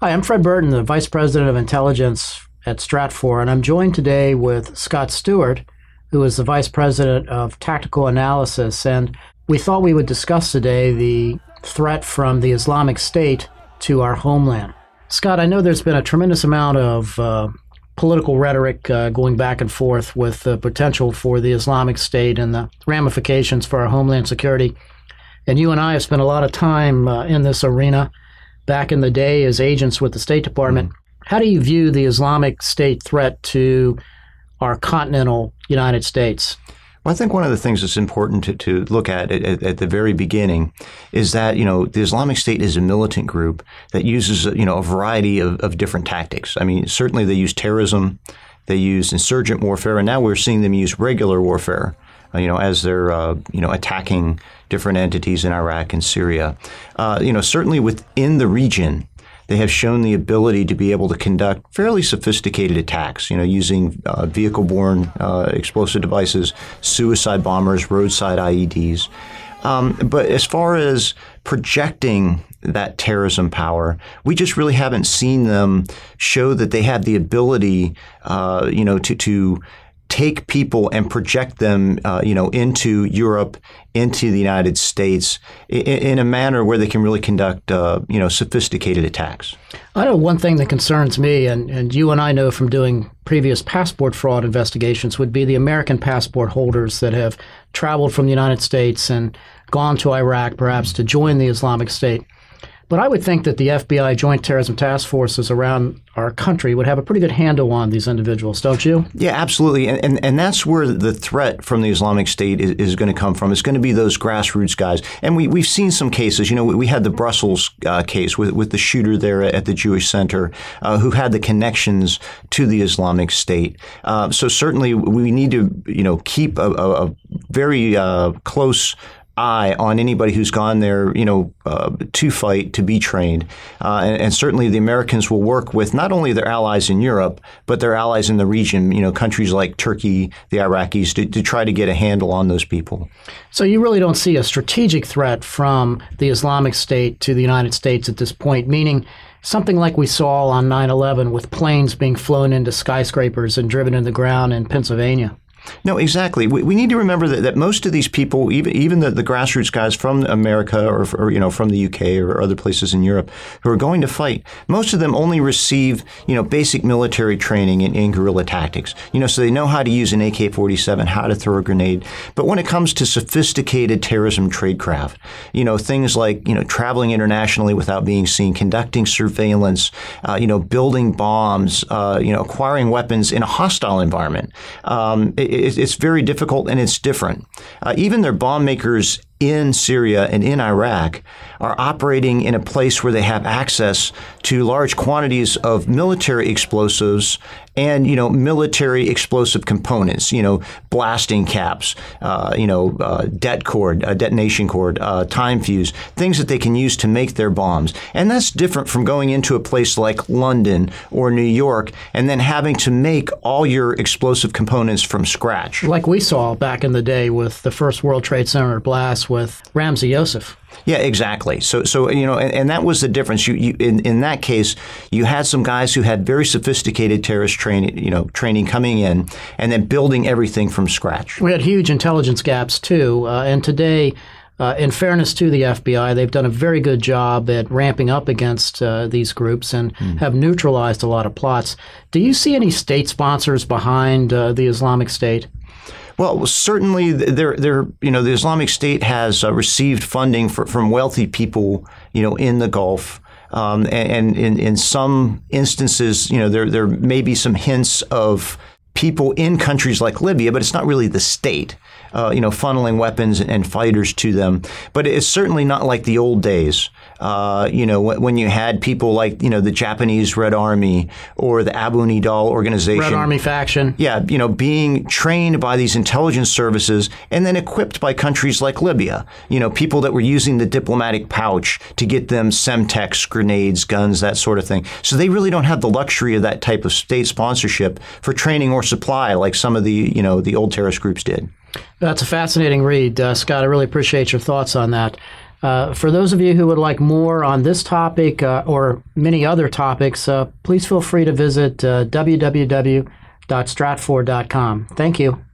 Hi, I'm Fred Burton, the Vice President of Intelligence at Stratfor, and I'm joined today with Scott Stewart, who is the Vice President of Tactical Analysis. And we thought we would discuss today the threat from the Islamic State to our homeland. Scott, I know there's been a tremendous amount of political rhetoric going back and forth with the potential for the Islamic State and the ramifications for our homeland security. And you and I have spent a lot of time in this arena back in the day as agents with the State Department. How do you view the Islamic State threat to our continental United States? Well, I think one of the things that's important to look at the very beginning is that, the Islamic State is a militant group that uses, a variety of different tactics. I mean, certainly they use terrorism, they use insurgent warfare, and now we're seeing them use regular warfare, as they're, attacking different entities in Iraq and Syria. Certainly within the region, they have shown the ability to be able to conduct fairly sophisticated attacks, using vehicle-borne explosive devices, suicide bombers, roadside IEDs. But as far as projecting that terrorism power, we just really haven't seen them show that they have the ability, to take people and project them, into Europe, into the United States in a manner where they can really conduct, sophisticated attacks. I know one thing that concerns me, and you and I know from doing previous passport fraud investigations, would be the American passport holders that have traveled from the United States and gone to Iraq, perhaps to join the Islamic State. But I would think that the FBI Joint Terrorism Task Forces around our country would have a pretty good handle on these individuals, don't you? Yeah, absolutely. And that's where the threat from the Islamic State is going to come from. It's going to be those grassroots guys. And we've seen some cases. We had the Brussels case with the shooter there at the Jewish Center who had the connections to the Islamic State. So certainly we need to, keep a very close eye on anybody who's gone there, to fight, to be trained. And certainly the Americans will work with not only their allies in Europe, but their allies in the region, countries like Turkey, the Iraqis, to try to get a handle on those people. So you really don't see a strategic threat from the Islamic State to the United States at this point, meaning something like we saw on 9/11 with planes being flown into skyscrapers and driven into the ground in Pennsylvania? No, exactly. We need to remember that most of these people, even the grassroots guys from America or from the UK or other places in Europe who are going to fight, most of them only receive, basic military training in guerrilla tactics. So they know how to use an AK-47, how to throw a grenade. But when it comes to sophisticated terrorism tradecraft, things like, traveling internationally without being seen, conducting surveillance, building bombs, acquiring weapons in a hostile environment, it's very difficult and it's different. Even their bomb makers in Syria and in Iraq are operating in a place where they have access to large quantities of military explosives and, military explosive components, blasting caps, detonation cord, time fuse, things that they can use to make their bombs. And that's different from going into a place like London or New York and then having to make all your explosive components from scratch. Like we saw back in the day with the first World Trade Center blast with Ramzi Youssef. Yeah, exactly. So and that was the difference. In that case, you had some guys who had very sophisticated terrorist training coming in and then building everything from scratch. We had huge intelligence gaps too, and today, in fairness to the FBI, they've done a very good job at ramping up against these groups and have neutralized a lot of plots. Do you see any state sponsors behind the Islamic State? Well, certainly, the Islamic State has received funding from wealthy people, in the Gulf, and in some instances, there may be some hints of people in countries like Libya, but it's not really the state, funneling weapons and fighters to them. But it's certainly not like the old days, when you had people like, the Japanese Red Army or the Abu Nidal organization. Red Army faction. Yeah, being trained by these intelligence services and then equipped by countries like Libya. People that were using the diplomatic pouch to get them Semtex, grenades, guns, that sort of thing. So they really don't have the luxury of that type of state sponsorship for training or supply like some of the, the old terrorist groups did. That's a fascinating read, Scott. I really appreciate your thoughts on that. For those of you who would like more on this topic or many other topics, please feel free to visit www.stratfor.com. Thank you.